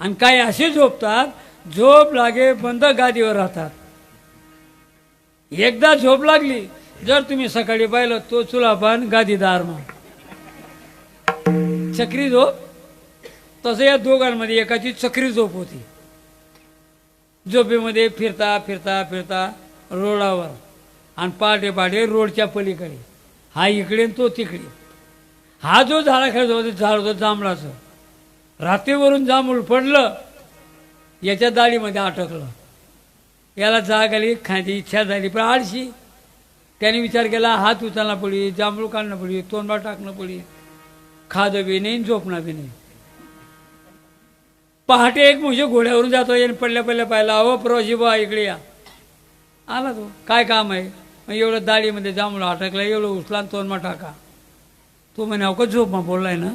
आणि काही असे झोपतात, झोप लागे बंद गादीवर राहतात. एकदा झोप लागली, जर तुम्ही सकाळी पाहिलं तो चुलापान गादीदार मग चक्री झोप. तसं या दोघांमध्ये एकाची चक्री झोप होती. झोपेमध्ये फिरता फिरता फिरता रोडावर आणि पहाटे पहाटे रोडच्या पलीकडे, हा इकडे तो तिकडे. हा जो झाडाखाली होता झाड होतं जांभळाचं, रात्रीवरून जांभूळ पडलं, याच्या दाढीमध्ये अटकलं. याला जाग आली, खायची इच्छा झाली, पण आळशी. त्याने विचार केला, हात उचलणं पडी, जांभूळ काढणं पडी, तोंडा टाकणं पडी, खादं बी नाही झोपणं बी नाही. पहाटे एक म्हणजे घोड्यावरून जातो, याने पडल्या पडल्या पाहिला, अहो प्रवासी बा इकडे या. आला तो, काय काम आहे? मग एवढं दाढीमध्ये जांभूळ अटकलं, एवढं उचला तोंडमा टाका. तो म्हणे अवका झोप मग बोललाय ना.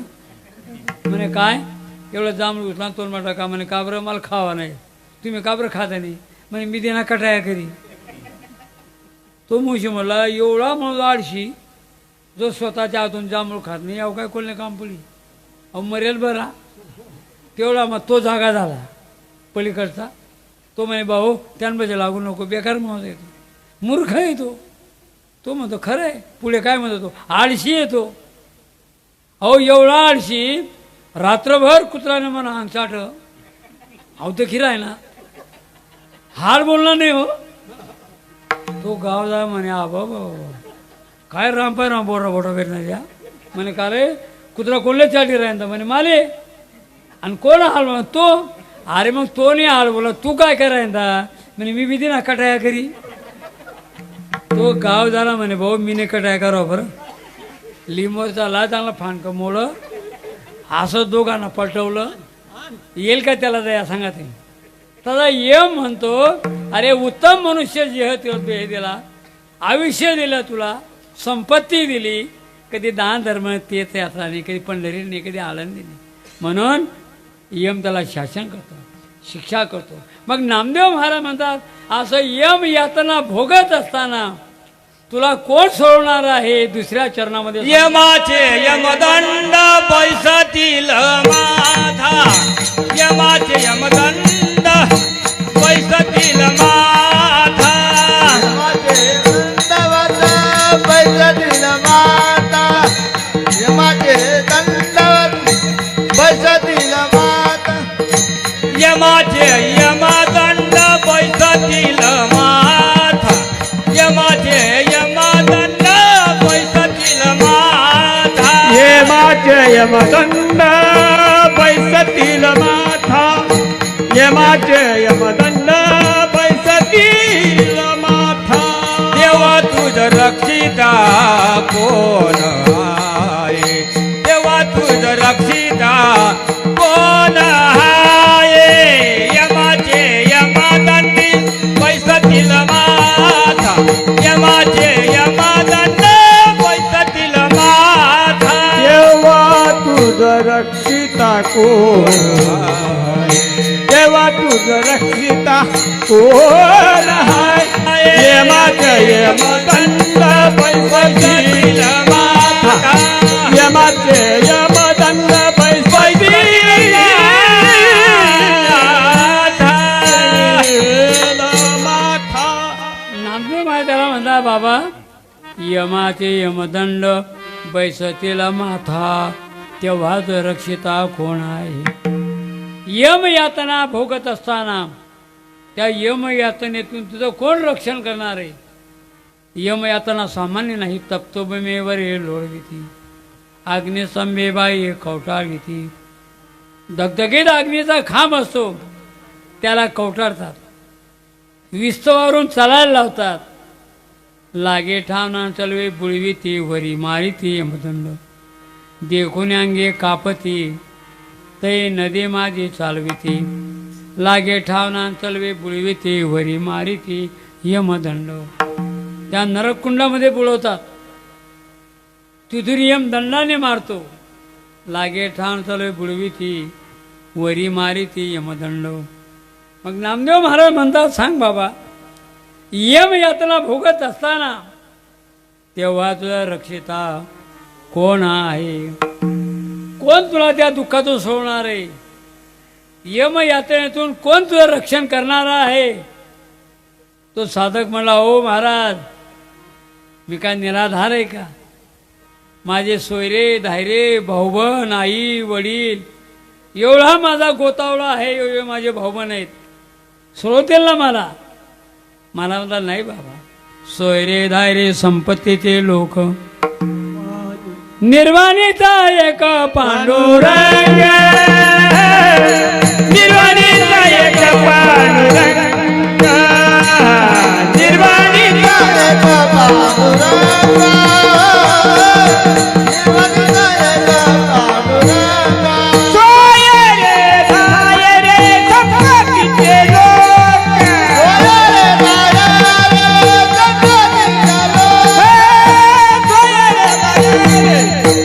म्हणे काय? एवढं जांभूळ उचला तोंडमा टाका. म्हणे का बरं? मला खावा नाही. तुम्ही का बरं खाता नाही? म्हणे मी देणार कटाया करी. तो मुशी म्हणला, एवढा म्हणून आळशी जो स्वतःच्या हातून जांभूळ खात नाही, अहो काय कोल्हे काम पडी, अहो मरेल बरा. तेवढा मग तो जागा झाला पलीकडचा. तो म्हणे भाऊ त्यांना लागू नको, बेकार म्हणत येतो, मूर्ख आहे तो. तो म्हणतो खरं आहे. पुढे काय म्हणतो तो? आळशी येतो. अहो एवढा आळशी, रात्रभर कुत्राने म्हणा अंग चाट. अहो ते खिरा आहे ना, हार बोलला नाही हो. तो गाव जा म्हणे, आबा बाबा काय रामपाय राम बोरा बोटा भेटणार या. म्हणे का रे कुत्रा कोणले चाटी राहता? म्हणे माले. आणि कोण हाल म्हणा? तो. अरे मग तो नाही हाल बोला, तू काय करायचा? म्हणे मी बी ना कटाया करी. तो गाव झाला म्हणे, भाऊ मी नाही कटाया करावं बरं. लिंबोर झाला चांगला फांडकं मोडं, असं दोघांना पलटवलं. येईल का त्याला जाया सांगा ते. तसा यम म्हणतो, अरे उत्तम मनुष्य जे हे दिला, आयुष्य दिलं तुला, संपत्ती दिली, कधी दान धर्म तेच यात्रा नाही, कधी पंढरी नाही, कधी आनंदी नाही. म्हणून यम त्याला शासन करतो, शिक्षा करतो. मग नामदेव महाराज म्हणतात, असं यम यातना भोगत असताना तुला कोण सोडणार आहे? दुसऱ्या चरणामध्ये यमाचे यमदंड पैसातील माझा, यमाचे यमदंड पैसातील माझा, पैसातील माता, यमाचे दंडवत पैसातील माता, यमाचे यमदंड पैसातील माथा, यमाचे यमदंड पैसातील माथा, यमाचे यमदंड पैसातील माथा, यमाचे यमदंड पैसातील माथा. देवा तुझ रक्षिता कोण आहे? देवा तुझ रक्षिता कोण आहे? यमाचे यमदंडी पैसातील माथा, यमाचे यमदंड पैसातील माथा. देवा तुझ रक्षिता कोण आहे? देवा तुझ रक्षिता कोण आहे? यमाचे यमदंड पैसातील माथा, यमाचे यमदंड पैसातील माथा. नामदेव महाराज त्याला म्हणता, बाबा यमाचे यमदंड बैसतील माथा, तेव्हाच रक्षिता कोण आहे? यम यातना भोगत असताना त्या यम यातनेतून तुझं कोण रक्षण करणार आहे? यम यातना सामान्य नाही. तप्तोबमेवर हे लोळविती, अग्निसंभेबाई कवटाळविती. धगधगीत अग्नीचा खांब असतो, त्याला कवटाळतात, विस्तवारून चालायला लावतात. लागे ठावना चलवे बुळविती, वरी मारिती यमदंड. देखून अंगे कापती, तै नदी माझी चालविती. लागे ठावना चलवे बुळविती, वरी मारिती यमदंड. त्या नरककुंडामध्ये बुडवतात, तिथून यमदंडाने मारतो. लागे ठाण चलवे बुळविती, वरी मारिती यमदंड. मग नामदेव महाराज म्हणतात, सांग बाबा यम यातना भोगत असताना तेव्हा तुझा रक्षिता कोण आहे? कोण तुला त्या दुःखातून सोडणार आहे? यम यात्रेतून कोण तुझं रक्षण करणारा आहे? तो साधक म्हणला, ओ महाराज, मी काय निराधार आहे का? माझे सोयरे धायरे भाऊबन आई वडील एवढा माझा गोतावळा आहे, एवढे माझे भाऊबन आहेत, सोडवतील ना मला? मला म्हणता, नाही बाबा, सोयरे धायरे संपत्तीचे लोक, निर्वाणीचा एक पांडुरंग, निर्वाणीचा एक पांडुरंग, निर्वाणीचा एक पांडुरंगा, निर्वाणीचा एक पांडुरंगा. सोयरे धायरे संपत्तीचे लोक, सोयरे धायरे संपत्तीचे लोक, सोयरे धायरे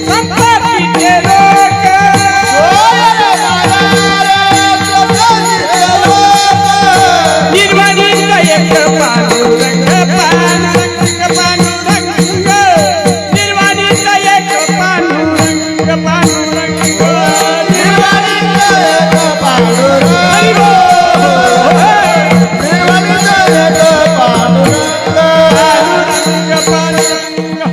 संपत्तीचे लोक, सोयरे धायरे संपत्तीचे लोक. निर्वाणीचा एक पांडुरंग, पांडुरंग, पांडुरंग, निर्वाणीचा एक पांडुरंग, पांडुरंग, निर्वाणीचा एक पांडुरंगा, निर्वाणीचा एक पांडुरंगा.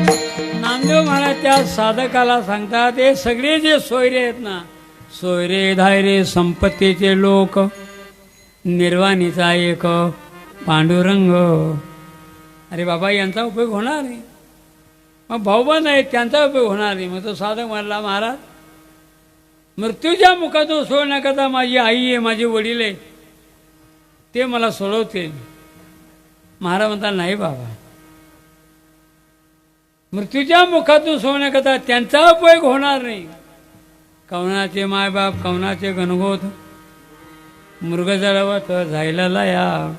नामदेव महाराज त्या साधकाला सांगतात, हे सगळे जे सोयरे आहेत ना, सोयरे धायरे संपत्तीचे लोक, निर्वाणीचा एक पांडुरंग. अरे बाबा, यांचा उपयोग होणार नाही. मग भाऊबंद आहेत, त्यांचा उपयोग होणार नाही. मग तो साधक म्हणला, महाराज, मृत्यूच्या मुखातून सोडण्याकरता माझी आई आहे, माझे वडील आहे, ते मला सोडवतील. महाराज म्हणतात, नाही बाबा, मृत्यूच्या मुखातून सोडण्याकरता त्यांचा उपयोग होणार नाही. कवनाचे मायबाप, कवनाचे गणगोत, मृग जळवत जायला लाया.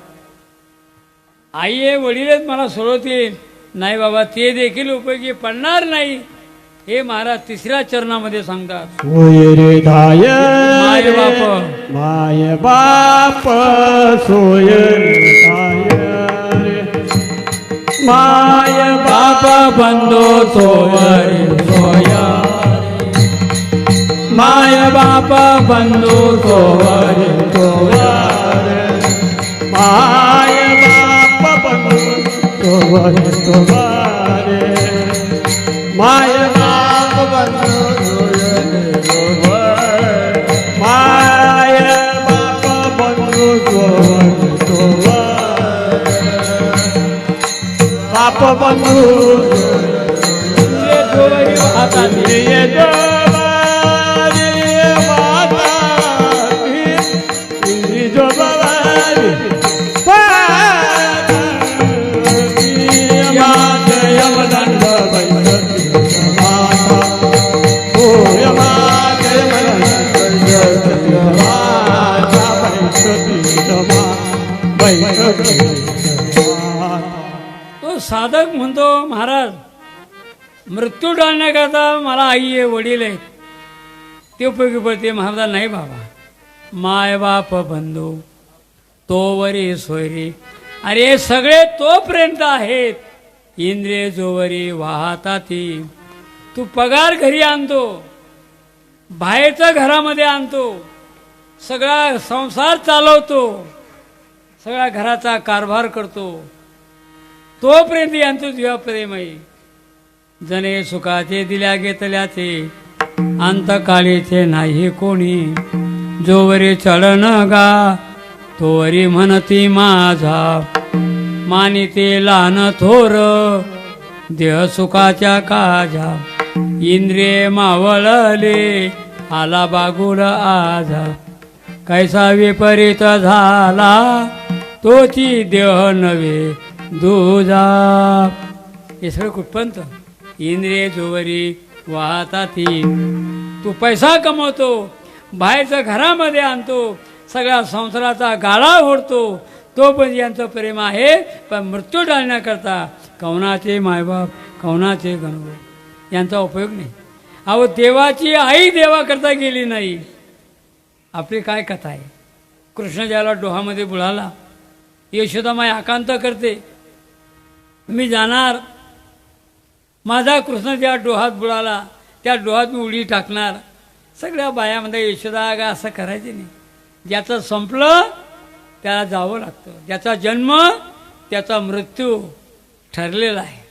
आई आहे, वडील आहेत, मला सोडवतील. नाही बाबा, ते देखील उपयोगी पडणार नाही. हे महाराज तिसऱ्या चरणामध्ये सांगतात. सोयरे धाय माय बाप, माय बाप, सोयरे धाय माय बाप बंधू सोयरे सोया, माय बाप बंधू सोयरे सोया. माय बाप बंधू सोयरे सोयरे, माय बाप बंधू सोयरे सोयरे, माय बाप बंधू सोयरे सोयरे, बाप बंधू सोयरे हातात ये जोबारी माता की जोबारी माते यमदंड बैठती माता, ओ यमाते यमदंड माता बैठती माता. तो साधक म्हणतो, महाराज, मृत्यू टाळण्याकरता मला आई आहे, वडील आहेत, ते उपयोगी पडते. महाराज, नाही बाबा, माय बाप बंधू तोवरी सोयरी. अरे हे सगळे तोपर्यंत आहेत, इंद्रिय जोवरी वाहताती. तू पगार घरी आणतो, बाहेरचं घरामध्ये आणतो, सगळा संसार चालवतो, सगळा घराचा कारभार करतो, तोपर्यंत यांचं तुझ्या प्रेम आहे. जने सुखाचे दिल्या घेतल्याचे, अंतकाळीचे नाही कोणी. जोवरी चढण गा तोवरी म्हणती माझा, मानिते लहान थोर देह सुखाच्या काजा. इंद्रिय मावळले आला बागुड आजा, कैसा विपरीत झाला तोची देह नव्हे दुजा. हे सगळं कुठपर्यंत? इंद्रिय जोवरी वाहताती. तू पैसा कमवतो, बाहेरचं घरामध्ये आणतो, सगळ्या संसाराचा गाळा ओढतो, तो पण यांचं प्रेम आहे. पण मृत्यू टाळण्याकरता कवनाचे मायबाप, कवनाचे गणगोत यांचा उपयोग नाही. अहो, देवाची आई देवाकरता गेली नाही. आपली काय कथा आहे? कृष्ण ज्याला डोहामध्ये बुडाला, यशोदामाई आकांत करते, मी जाणार, माझा कृष्ण ज्या डोहात बुडाला त्या डोहात मी उडी टाकणार. सगळ्या बायामध्ये यशोदा, असं करायचे नाही, ज्याचं संपलं त्याला जावं लागतं, ज्याचा जन्म त्याचा मृत्यू ठरलेला आहे.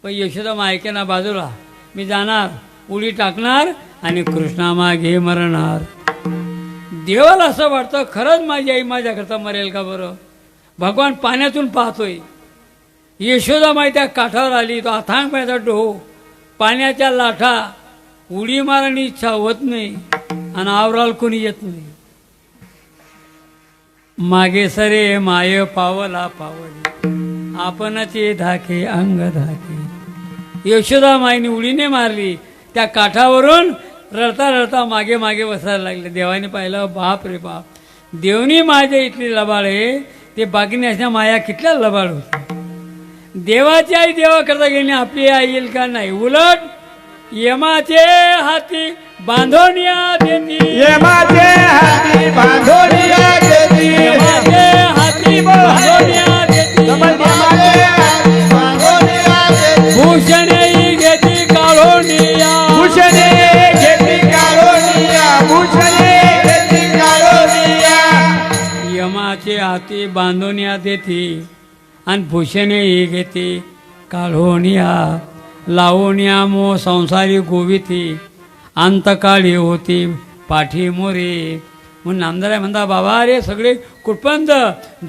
पण यशोदा मायके ना बाजूला, मी जाणार, उडी टाकणार आणि कृष्णामागे मरणार. देवाला असं वाटतं खरंच माझी आई माझ्याकरता मरेल का बरं. भगवान पाण्यातून पाहतोय. यशोदा माई त्या काठावर आली, तो अथांग पाण्याचा डोह, पाण्याच्या लाठा, उडी मारण्याची इच्छा होत नाही आणि आवराल कोणी येत नाही. मागे सरे माय पावला पावली, आपणचे धाके अंग धाके. यशोदा माईने उडीने मारली, त्या काठावरून रडता रडता मागे मागे बसायला लागले. देवाने पाहिलं, बाप रे बाप, देवनी माझ्या इथली लबाळ आहे, ते बाकीने अशा माया कितल्या लबाळ होत्या. देवाची आई देवा करता गेली, आपली आई येईल का नाही. उलट यमाचे हाती बांधोनिया देती, यमाचे हाती बांधोनिया देती, यमाचे हाती बांधोनिया देती, यमाचे हाती बांधोनिया देती, भूषणे घेती काढोनिया, भूषणे घेती काढोनिया, भूषणे घेती काढोनिया. यमाचे हाती बांधोनिया देती आणि भूषणेही घेते काढोनिया. लावोनिया मो संसारी गोविती, अंतकाळी होती पाठी मोरे. म्हणून नामदार म्हणता, बाबा रे सगळे कुटपंत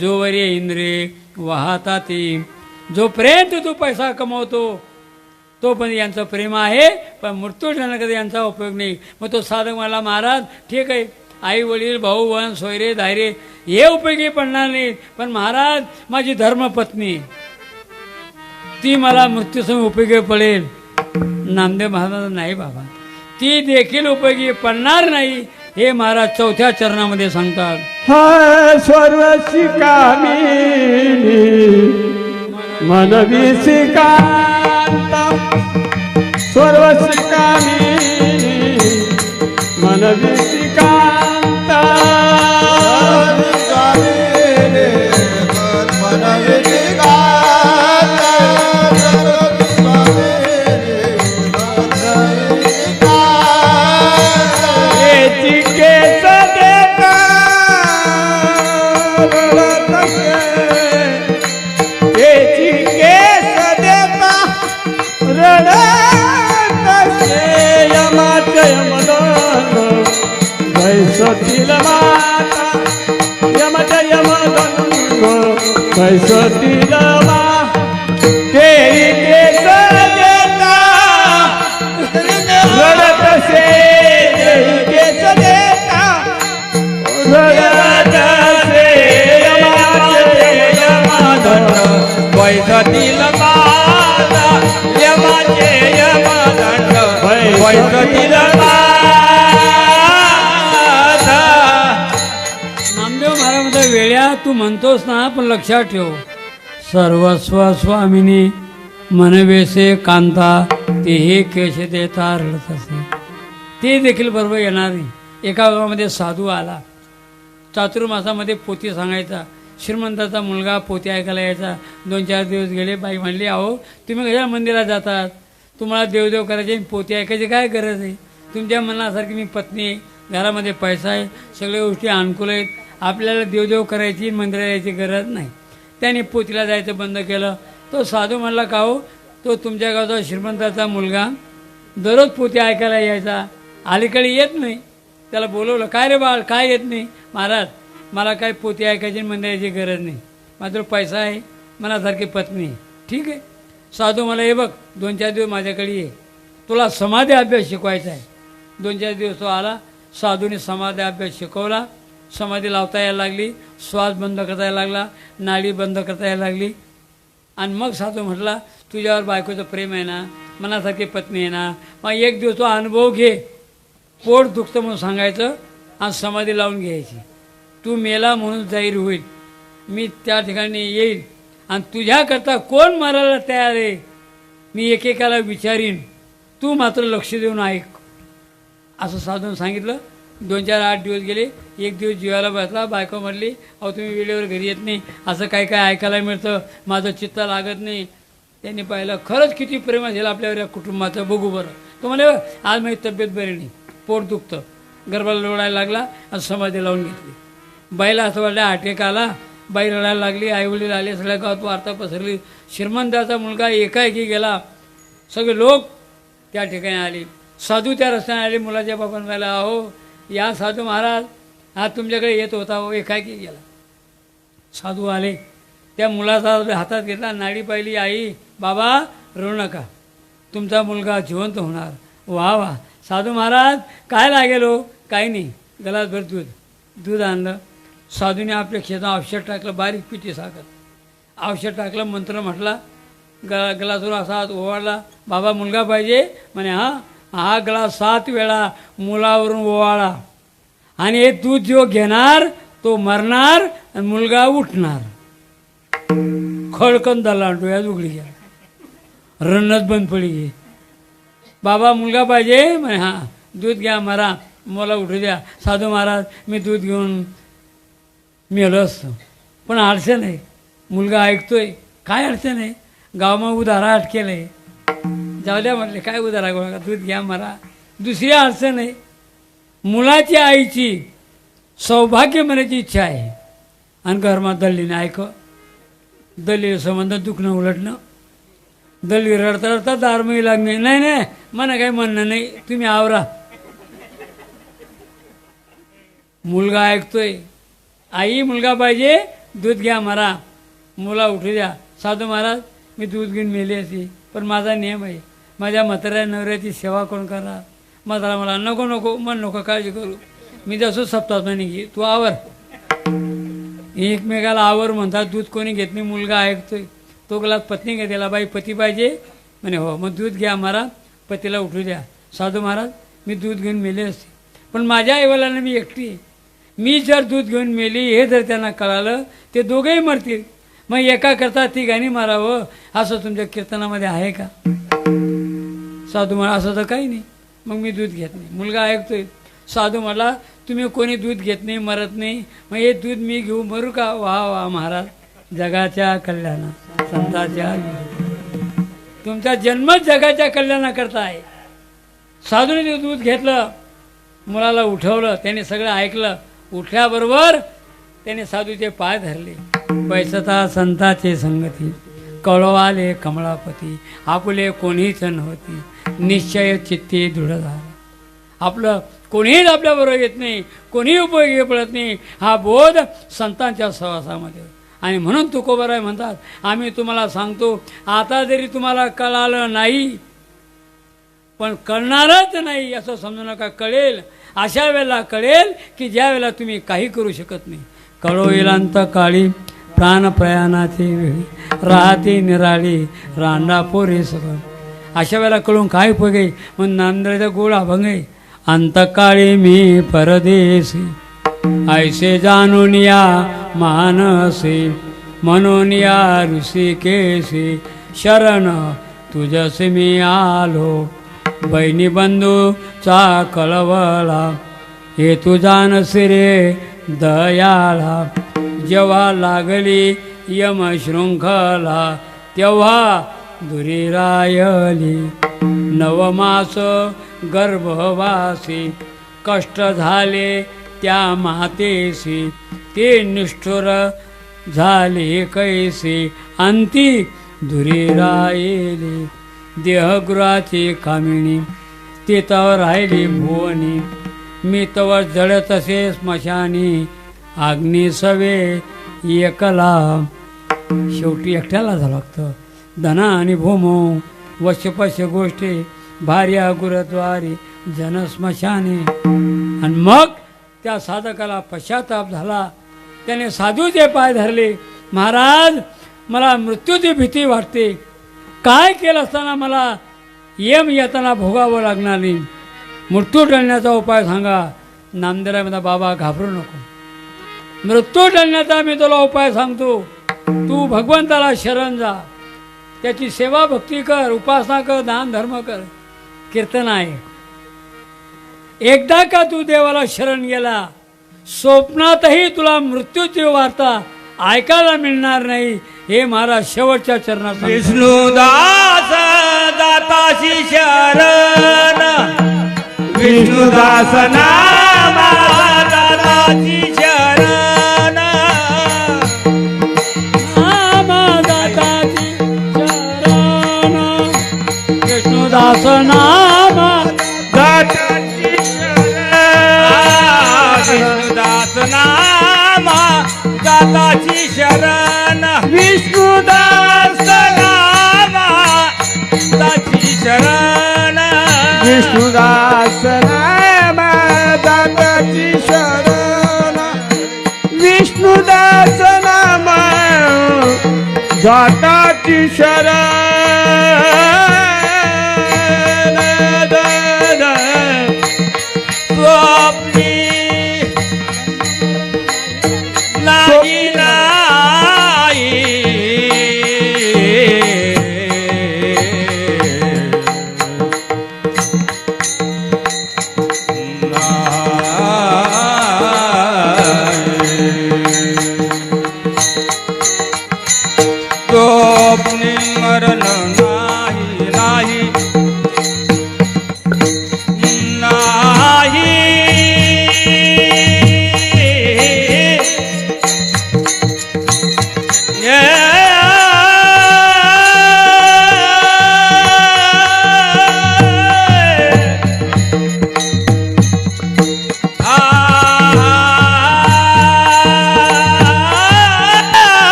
जोवरे इंद्रे वाहता ती. जोपर्यंत तू पैसा कमवतो तोपर्यंत यांचं प्रेम आहे, पण मृत्यू कधी यांचा उपयोग नाही. मग तो साधक मला, महाराज ठीक आहे, आई वडील भाऊ बहीण सोयरे धायरे हे उपयोगी पडणार नाहीत, पण महाराज माझी धर्मपत्नी ती मला मृत्यूसमोर उपयोगी पडेल. नामदेव महाराज, नाही बाबा, ती देखील उपयोगी पडणार नाही, हे महाराज चौथ्या चरणामध्ये सांगतात. हाय सर्वशी कामिनी मनवी कांता, सर्वशी कामिनी मनवी कांता. कैसोतील माता यमच यमदंग, कैसोतील मा तेरी केस देता रडत से, तेरी केस देता रडत से. यमाचे यमदंड, कैसोतील माता यमाचे यमदंड, कैसोतील माता. वेळ्या तू म्हणतोस ना, पण लक्षात ठेव, सर्वस्व स्वामिनी मनवेसे कांता, तेही केश देता रडत असे. ते देखील बरोबर येणार नाही. एका गावामध्ये साधू आला, चातुर्मासामध्ये पोथी सांगायचा. श्रीमंताचा मुलगा पोथी ऐकायला यायचा. 2-4 दिवस गेले, बाई म्हणली, अहो तुम्ही कशा मंदिरात जातात, तुम्हाला देवदेव करायचे, पोथी ऐकायची काय गरज आहे. तुमच्या मनासारखी मी पत्नी आहे, घरामध्ये पैसा आहे, सगळ्या गोष्टी अनुकूल आहेत, आपल्याला देवदेव करायची मंदिरात यायची गरज नाही. त्याने पोथीला जायचं बंद केलं. तो साधू म्हणला, का हो, तो तुमच्या गावचा श्रीमंताचा मुलगा दररोज पोथी ऐकायला यायचा, अलीकडे येत नाही. त्याला बोलवलं, काय रे बाळ, काय येत नाही. महाराज मला काय पोथी ऐकायची मंदिराची गरज नाही, मात्र पैसा आहे, मनासारखी पत्नी. ठीक आहे साधू, मला हे बघ 2-4 दिवस माझ्याकडे ये, तुला समाधी अभ्यास शिकवायचा आहे. 2-4 दिवस तो आला. साधूने समाधी अभ्यास शिकवला. समाधी लावता यायला लागली, श्वास बंद करता यायला लागला, नाडी बंद करता यायला लागली. आणि मग साधू म्हटला, तुझ्यावर बायकोचं प्रेम आहे ना, मनासारखी पत्नी आहे ना, मग एक दिवस तो अनुभव घे. पोट दुखतं म्हणून सांगायचं आणि समाधी लावून घ्यायची. तू मेला म्हणून जाहीर होईल, मी त्या ठिकाणी येईल आणि तुझ्याकरता कोण मारायला तयार आहे मी एकेकाला विचारीन, तू मात्र लक्ष देऊन ऐक. असं साधून सांगितलं. 2-4-8 दिवस गेले. एक दिवस जीवाला बसला. बायको म्हटली, अहो तुम्ही वेळेवर घरी येत नाही, असं काय काय ऐकायला मिळतं, माझं चित्त लागत नाही. त्यांनी पाहिलं, खरंच किती प्रेम असेल आपल्यावर या कुटुंबाचं, बघू बरं. तो म्हणे, आज माझी तब्येत बरी नाही, पोट दुखतं. गर्भाला लोळायला लागला आणि समाधी लावून घेतली. बाईला असं वाटलं अटॅक आला, बाई रडायला लागली. आईवडील आले, सगळ्या गावात वार्ता पसरली. श्रीमंताचा मुलगा एकाएकी गेला. सगळे लोक त्या ठिकाणी आले. साधू त्या रस्त्याने आले. मुलाच्या बापानं झाला, अहो या साधू महाराज हा तुमच्याकडे येत होता, हो एकाएकी गेला. साधू आले, त्या मुलाचा हातात घेतला, नाडी पाहिली. आई बाबा रडू नका, तुमचा मुलगा जिवंत होणार. वा वा साधू महाराज काय लागेल हो? काही नाही, गलासभर दूध आणलं. साधूने आपल्या खेळात औषध टाकलं, बारीक पिठी साखर औषध टाकलं, मंत्र म्हटला, गलासवर असा ओवाळला. बाबा मुलगा पाहिजे म्हणे. हा ग्लास 7 वेळा मुलावरून ओवाळा आणि हे दूध जो घेणार तो मरणार आणि मुलगा उठणार. खळकन झाला, डोळ्यात उघडी घ्या, रन्नच बंद पडली. बाबा मुलगा पाहिजे म्हणे. दूध घ्या, मरा, मला उठू द्या. साधू महाराज मी दूध घेऊन मेलो असतो, पण अडचण आहे, मुलगा ऐकतोय, काय अडचण आहे? गावामध्ये उधारा अटकेलं आहे. जाऊ द्या म्हटले, काय उधारा गोळा, दूध घ्या, मरा. दुसरी अडचण आहे, मुलाच्या आईची सौभाग्य म्हणायची इच्छा आहे आणि घरमा दल्लीने ऐक, दल्ली संबंध दुखणं उलटणं. दल्ली रडता रडता दारमही लागणे. नाही नाही मला काही म्हणणं नाही, तुम्ही आवरा. मुलगा ऐकतोय, आई मुलगा पाहिजे, दूध घ्या, मरा, मुला उठू द्या. साधू महाराज मी दूध घेऊन मेली असे, पण माझा नियम आहे, माझ्या म्हाताऱ्या नवऱ्याची सेवा कोण करणार? म्हातारा मला नको नको मन नको काळजी करू, मी जसं सप्ताह घे, तू आवर. एकमेकाला आवर म्हणतात, दूध कोणी घेत नाही. मुलगा ऐकतोय, तो ग्लास पत्नी का दिला, बाई पती पाहिजे म्हणे. हो मग दूध घ्या, मारा, पतीला उठू द्या. साधू महाराज मी दूध घेऊन मेले असते, पण माझ्या आईवडिलांना मी एकटी आहे. मी जर दूध घेऊन मेली हे जर त्यांना कळालं ते दोघेही मरतील. मग एका करता तिघांनी मारावं असं तुमच्या कीर्तनामध्ये आहे का? साधू म्हणा असं तर काही नाही. मग मी दूध घेत नाही. मुलगा ऐकतोय. साधू म्हटला तुम्ही कोणी दूध घेत नाही, मरत नाही, मग हे दूध मी घेऊ, मरू का? वा वा महाराज, जगाच्या कल्याणा संतांच्या, तुमचा जन्मच जगाच्या कल्याणाकरता आहे. साधूने ते दूध घेतलं, मुलाला उठवलं, त्याने सगळं ऐकलं. उठल्याबरोबर त्याने साधूचे पाय धरले. बैसता संताचे संगती, कळवाले कमळापती, आपुले कोणीच नव्हती, निश्चय चित्ती दृढ झाला. आपलं कोणीच आपल्याबरोबर येत नाही, कोणीही उपयोगी पडत नाही, हा बोध संतांच्या सहवासामध्ये. आणि म्हणून तुकोबाराय म्हणतात, आम्ही तुम्हाला सांगतो, आता जरी तुम्हाला कळालं नाही पण कळणारच नाही असं समजू नका. कळेल, अशा वेळेला कळेल की ज्या वेळेला तुम्ही काही करू शकत नाही. कळो येलांत काळी प्राण प्रयाणाची वेळी, राहते निराळी रांडा पोरे सगळं. अशा वेळेला कळून काय उपयोग आहे? मग नांदळ्याचा गोड अभंग आहे. अंतकाळी मी परदेशी, ऐसे जाणून या मानसी, म्हणून या ऋषिकेशी, शरण तुझसे मी आलो. बहिणी बंधूचा कळवळा, हे तू जानसी रे दयाळा. जेव्हा लागली यम शृंखला, तेव्हा दुरी रायली. नवमास गर्भवासी, कष्ट झाले त्या मातेसी, ते निष्ठुर झाले कैसी, अंती दुरी रायली. देहगृहाची कामिणी, ती तवर राहिली भुवनी, मी तवर जळत असे स्मशानी, अग्नी सवे एकला. शेवटी एकट्याला झालं लागतं. धना आणि भूमो वशपश्य गोष्टी, भार्या गुरुद्वारी जन स्मशानी. आणि मग त्या साधकाला पश्चाताप झाला. त्याने साधूचे पाय धरले. महाराज मला मृत्यूची भीती वाटते, काय केलं असताना मला यम येताना भोगावं लागणार नाही, मृत्यू टळण्याचा उपाय सांगा. नामदेवराय म्हणता, बाबा घाबरू नको, मृत्यू टळण्याचा मी तुला उपाय सांगतो. तू भगवंताला शरण जा, त्याची सेवा भक्ती कर, उपासना कर, दान धर्म कर. कीर्तन आहे, एकदा का तू देवाला शरण गेला, स्वप्नातही तुला मृत्यूची वार्ता ऐकायला मिळणार नाही. हे महाराज शेवटच्या चरणात विष्णुदास दाताशी शरण, विष्णुदास ना दाताची शरण नामदाताची शरण विष्णुदास नाम दाताची विष्णुदास नाम दाताची शरण विष्णुदास नाम दाताची शरण विष्णुदास नाम दाताची शरण विष्णुदास नाम दाताची शरण स्वप्नी नाही नाही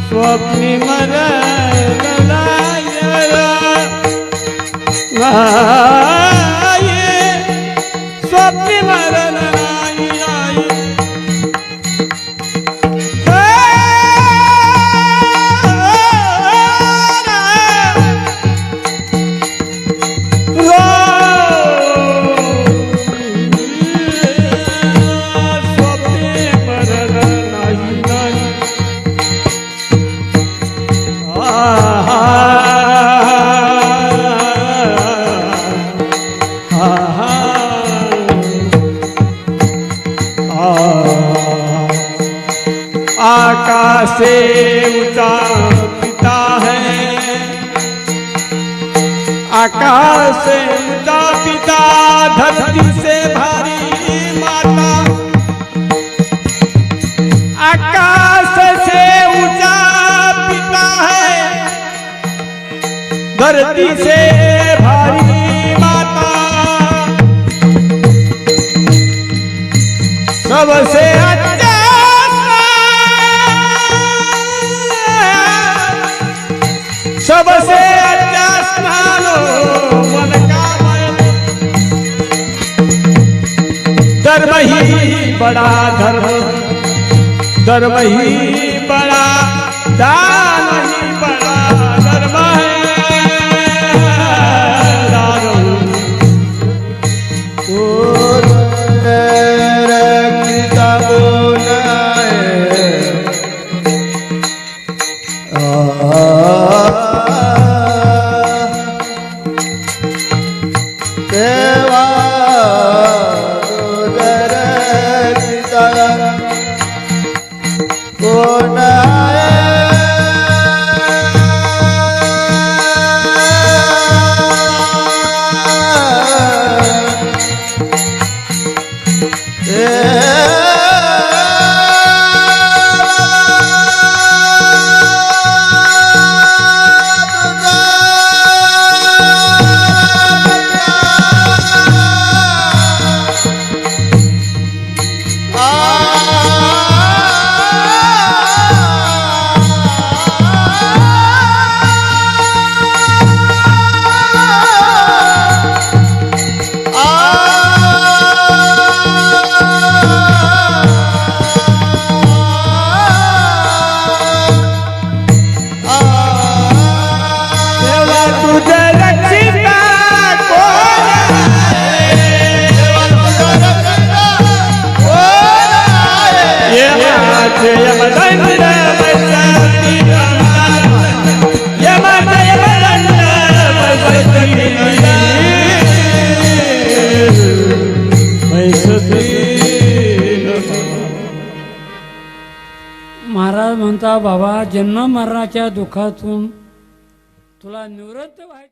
स्वप्नी मरण नाही नाही नाही स्वप्नी मरण स्वप्नी मरण आकाश से ऊंचा पिता है आकाश से ऊंचा पिता धरती से भारी माता आकाश से ऊंचा पिता है धरती से भारी माता सबसे अच्छा सबसे अच्छा स्नान मन का धर्म ही बड़ा धर्म धर्म ही बड़ा दान ही बड़ा धर्म है देवा उदर पिता कोण आ महाराज म्हणता बाबा जन्म मरणाच्या दुःखातून तुला निवृत्त व्हायचं